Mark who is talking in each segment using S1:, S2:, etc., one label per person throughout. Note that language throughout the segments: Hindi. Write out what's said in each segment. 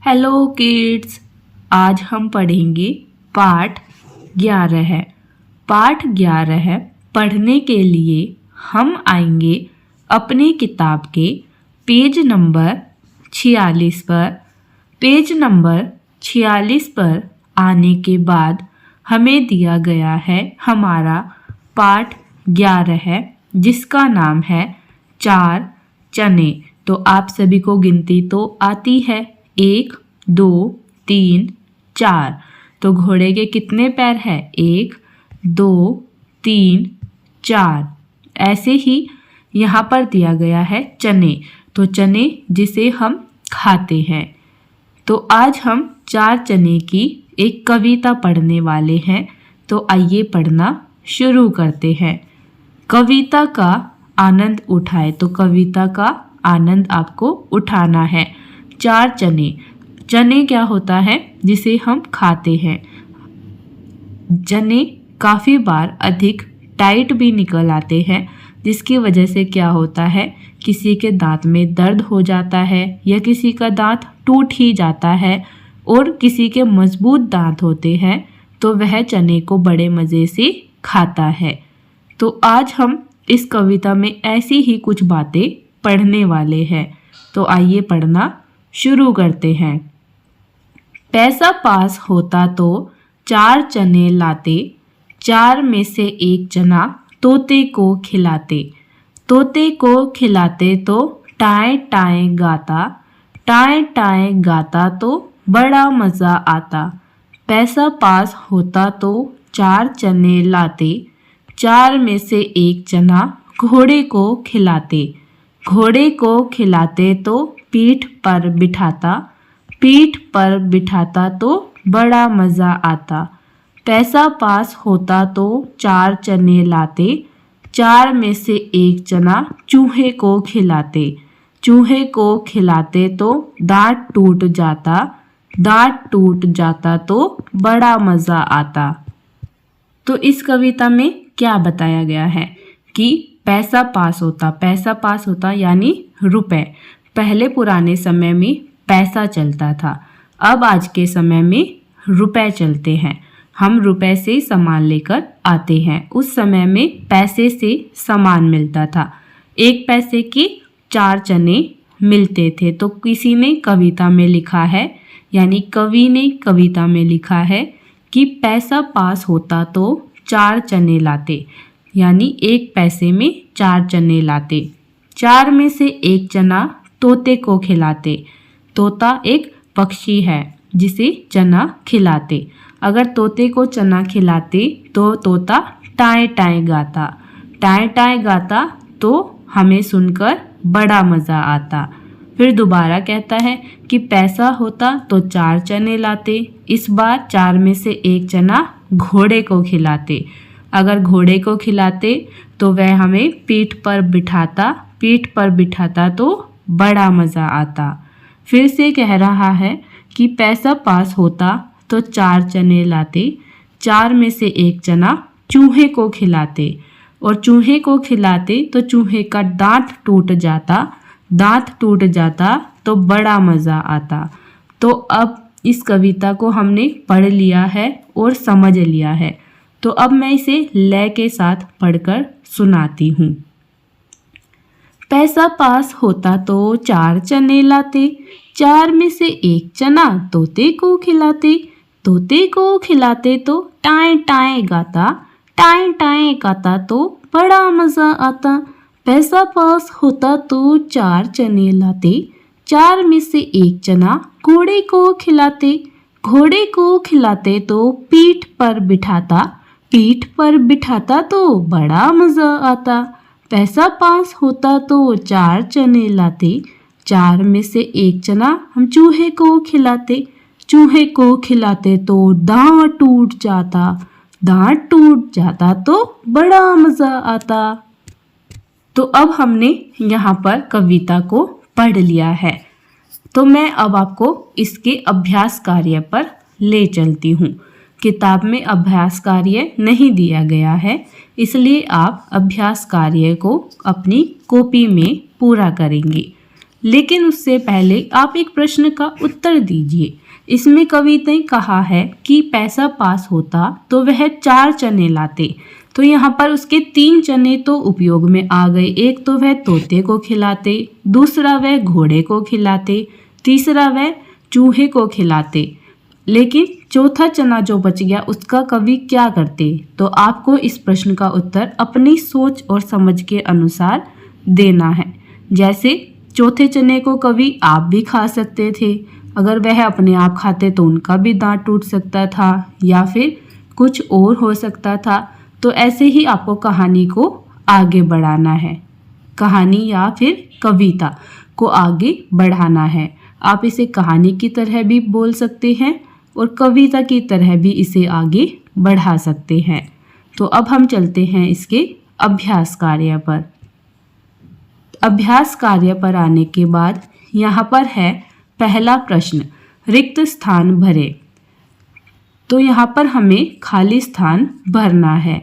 S1: हेलो किड्स, आज हम पढ़ेंगे पाठ 11। पाठ 11 पढ़ने के लिए हम आएंगे अपने किताब के पेज नंबर 46 पर। पेज नंबर 46 पर आने के बाद हमें दिया गया है हमारा पाठ 11 जिसका नाम है 4 चने। तो आप सभी को गिनती तो आती है 1 2 3 4। तो घोड़े के कितने पैर हैं? 1 2 3 4। ऐसे ही यहाँ पर दिया गया है चने। तो चने जिसे हम खाते हैं। तो आज हम 4 चने की एक कविता पढ़ने वाले हैं। तो आइए पढ़ना शुरू करते हैं। कविता का आनंद उठाए। तो कविता का आनंद आपको उठाना है। 4 चने। चने क्या होता है? जिसे हम खाते हैं। चने काफ़ी बार अधिक टाइट भी निकल आते हैं, जिसकी वजह से क्या होता है, किसी के दांत में दर्द हो जाता है या किसी का दांत टूट ही जाता है। और किसी के मजबूत दांत होते हैं तो वह चने को बड़े मज़े से खाता है। तो आज हम इस कविता में ऐसी ही कुछ बातें पढ़ने वाले हैं। तो आइए पढ़ना शुरू करते हैं। पैसा पास होता तो 4 चने लाते, 4 में से 1 चना तोते को खिलाते। तोते को खिलाते तो टाएं टाएं गाता, टाएं टाएं गाता तो बड़ा मज़ा आता। पैसा पास होता तो 4 चने लाते, 4 में से 1 चना घोड़े को खिलाते। घोड़े को खिलाते तो पीठ पर बिठाता, पीठ पर बिठाता तो बड़ा मज़ा आता। पैसा पास होता तो 4 चने लाते, 4 में से 1 चना चूहे को खिलाते। चूहे को खिलाते तो दांत टूट जाता, दांत टूट जाता तो बड़ा मज़ा आता। तो इस कविता में क्या बताया गया है कि पैसा पास होता। पैसा पास होता यानी रुपए। पहले पुराने समय में पैसा चलता था, अब आज के समय में रुपए चलते हैं। हम रुपए से सामान लेकर आते हैं। उस समय में पैसे से सामान मिलता था। 1 पैसे के 4 चने मिलते थे। तो किसी ने कविता में लिखा है, यानी कवि ने कविता में लिखा है कि पैसा पास होता तो 4 चने लाते, यानी 1 पैसे में 4 चने लाते। 4 में से 1 चना तोते को खिलाते। तोता एक पक्षी है जिसे चना खिलाते। अगर तोते को चना खिलाते तो तोता टाएं टाएं गाता। टाएं टाएं गाता तो हमें सुनकर बड़ा मज़ा आता। फिर दोबारा कहता है कि पैसा होता तो 4 चने लाते। इस बार 4 में से 1 चना घोड़े को खिलाते। अगर घोड़े को खिलाते तो वह हमें पीठ पर बिठाता, पीठ पर बिठाता तो बड़ा मज़ा आता। फिर से कह रहा है कि पैसा पास होता तो 4 चने लाते, 4 में से 1 चना चूहे को खिलाते। और चूहे को खिलाते तो चूहे का दांत टूट जाता, दांत टूट जाता तो बड़ा मज़ा आता। तो अब इस कविता को हमने पढ़ लिया है और समझ लिया है। तो अब मैं इसे लय के साथ पढ़कर सुनाती हूँ। पैसा पास होता तो 4 चने लाते, 4 में से 1 चना तोते को खिलाते। तोते को खिलाते तो टाएं टाएं गाता, टाएं टाएं गाता तो बड़ा मज़ा आता। पैसा पास होता तो 4 चने लाते, 4 में से 1 चना घोड़े को खिलाते। घोड़े को खिलाते तो पीठ पर बिठाता, पीठ पर बिठाता तो बड़ा मज़ा आता। पैसा पास होता तो 4 चने लाते, 4 में से 1 चना हम चूहे को खिलाते। चूहे को खिलाते तो दांत टूट जाता, दांत टूट जाता तो बड़ा मज़ा आता। तो अब हमने यहाँ पर कविता को पढ़ लिया है। तो मैं अब आपको इसके अभ्यास कार्य पर ले चलती हूँ। किताब में अभ्यास कार्य नहीं दिया गया है, इसलिए आप अभ्यास कार्य को अपनी कॉपी में पूरा करेंगे। लेकिन उससे पहले आप एक प्रश्न का उत्तर दीजिए। इसमें कवि ने कहा है कि पैसा पास होता तो वह 4 चने लाते। तो यहाँ पर उसके 3 चने तो उपयोग में आ गए। एक तो वह तोते को खिलाते, दूसरा वह घोड़े को खिलाते, तीसरा वह चूहे को खिलाते। लेकिन चौथा चना जो बच गया उसका कवि क्या करते? तो आपको इस प्रश्न का उत्तर अपनी सोच और समझ के अनुसार देना है। जैसे चौथे चने को कवि आप भी खा सकते थे, अगर वह अपने आप खाते तो उनका भी दांत टूट सकता था, या फिर कुछ और हो सकता था। तो ऐसे ही आपको कहानी को आगे बढ़ाना है, कहानी या फिर कविता को आगे बढ़ाना है। आप इसे कहानी की तरह भी बोल सकते हैं और कविता की तरह भी इसे आगे बढ़ा सकते हैं। तो अब हम चलते हैं इसके अभ्यास कार्य पर। अभ्यास कार्य पर आने के बाद यहाँ पर है पहला प्रश्न, रिक्त स्थान भरे। तो यहाँ पर हमें खाली स्थान भरना है।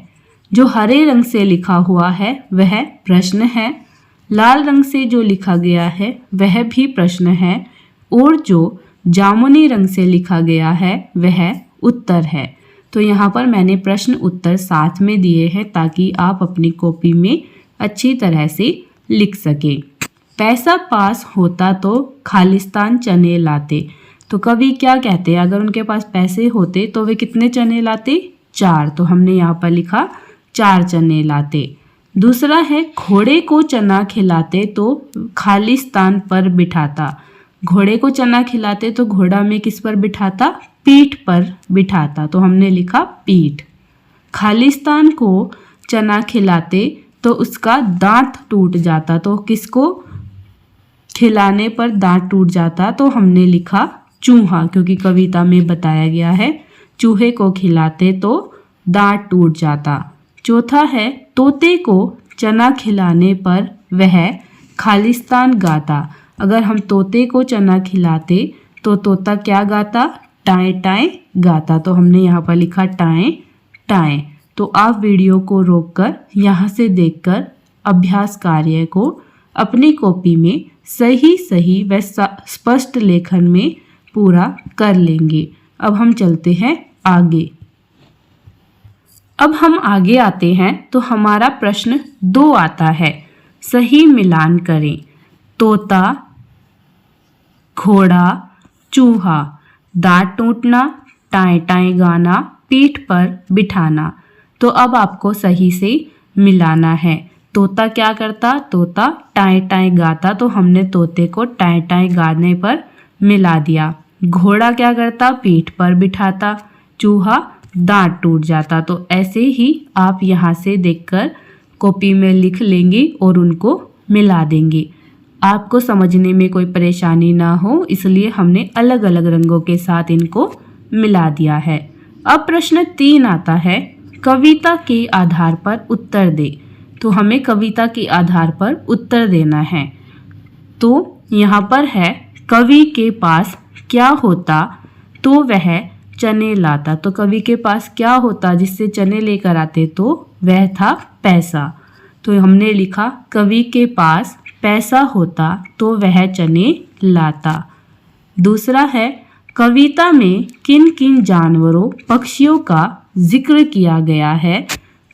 S1: जो हरे रंग से लिखा हुआ है वह प्रश्न है, लाल रंग से जो लिखा गया है वह भी प्रश्न है, और जो जामुनी रंग से लिखा गया है वह उत्तर है। तो यहाँ पर मैंने प्रश्न उत्तर साथ में दिए हैं ताकि आप अपनी कॉपी में अच्छी तरह से लिख सकें। पैसा पास होता तो खालिस्तान चने लाते। तो कवि क्या कहते हैं? अगर उनके पास पैसे होते तो वे कितने चने लाते? 4। तो हमने यहाँ पर लिखा 4 चने लाते। दूसरा है घोड़े को चना खिलाते तो खालिस्तान पर बिठाता। घोड़े को चना खिलाते तो घोड़ा में किस पर बिठाता? पीठ पर बिठाता। तो हमने लिखा पीठ। खालिस्तान को चना खिलाते तो उसका दांत टूट जाता। तो किसको खिलाने पर दांत टूट जाता? तो हमने लिखा चूहा, क्योंकि कविता में बताया गया है चूहे को खिलाते तो दांत टूट जाता। चौथा है तोते को चना खिलाने पर वह खालिस्तान गाता। अगर हम तोते को चना खिलाते तो तोता क्या गाता? टाएं टाएं गाता। तो हमने यहाँ पर लिखा टाएं टाएं। तो आप वीडियो को रोककर यहाँ से देखकर अभ्यास कार्य को अपनी कॉपी में सही सही व स्पष्ट लेखन में पूरा कर लेंगे। अब हम चलते हैं आगे। अब हम आगे आते हैं तो हमारा प्रश्न 2 आता है, सही मिलान करें। तोता, घोड़ा, चूहा, दांत टूटना, टाएं टाएं गाना, पीठ पर बिठाना। तो अब आपको सही से मिलाना है। तोता क्या करता? तोता टाएं टाएं गाता। तो हमने तोते को टाएं टाएं गाने पर मिला दिया। घोड़ा क्या करता? पीठ पर बिठाता। चूहा दांत टूट जाता। तो ऐसे ही आप यहाँ से देखकर कॉपी में लिख लेंगे और उनको मिला देंगे। आपको समझने में कोई परेशानी ना हो इसलिए हमने अलग अलग रंगों के साथ इनको मिला दिया है। अब प्रश्न 3 आता है, कविता के आधार पर उत्तर दे। तो हमें कविता के आधार पर उत्तर देना है। तो यहाँ पर है, कवि के पास क्या होता तो वह चने लाता। तो कवि के पास क्या होता जिससे चने लेकर आते? तो वह था पैसा। तो हमने लिखा कवि के पास पैसा होता तो वह चने लाता। दूसरा है, कविता में किन किन जानवरों पक्षियों का जिक्र किया गया है?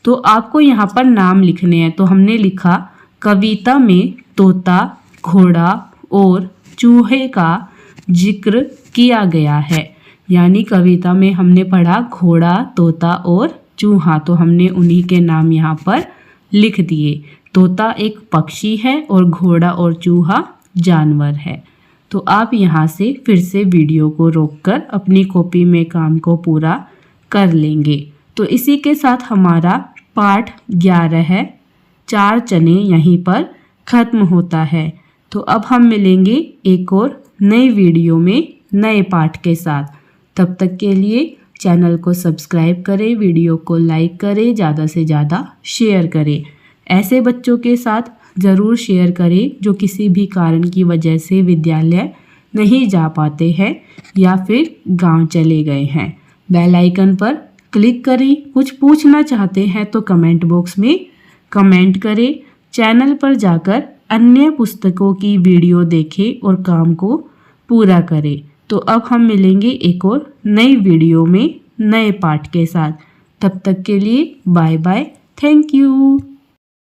S1: तो आपको यहाँ पर नाम लिखने हैं। तो हमने लिखा कविता में तोता, घोड़ा और चूहे का जिक्र किया गया है। यानी कविता में हमने पढ़ा घोड़ा, तोता और चूहा। तो हमने उन्हीं के नाम यहाँ पर लिख दिए। तोता एक पक्षी है और घोड़ा और चूहा जानवर है। तो आप यहाँ से फिर से वीडियो को रोककर अपनी कॉपी में काम को पूरा कर लेंगे। तो इसी के साथ हमारा पाठ 11 है, 4 चने यहीं पर ख़त्म होता है। तो अब हम मिलेंगे एक और नई वीडियो में नए पाठ के साथ। तब तक के लिए चैनल को सब्सक्राइब करें, वीडियो को लाइक करें, ज़्यादा से ज़्यादा शेयर करें। ऐसे बच्चों के साथ ज़रूर शेयर करें जो किसी भी कारण की वजह से विद्यालय नहीं जा पाते हैं या फिर गांव चले गए हैं। बेल आइकन पर क्लिक करें। कुछ पूछना चाहते हैं तो कमेंट बॉक्स में कमेंट करें। चैनल पर जाकर अन्य पुस्तकों की वीडियो देखें और काम को पूरा करें। तो अब हम मिलेंगे एक और नई वीडियो में नए पाठ के साथ। तब तक के लिए बाय बाय। Thank you.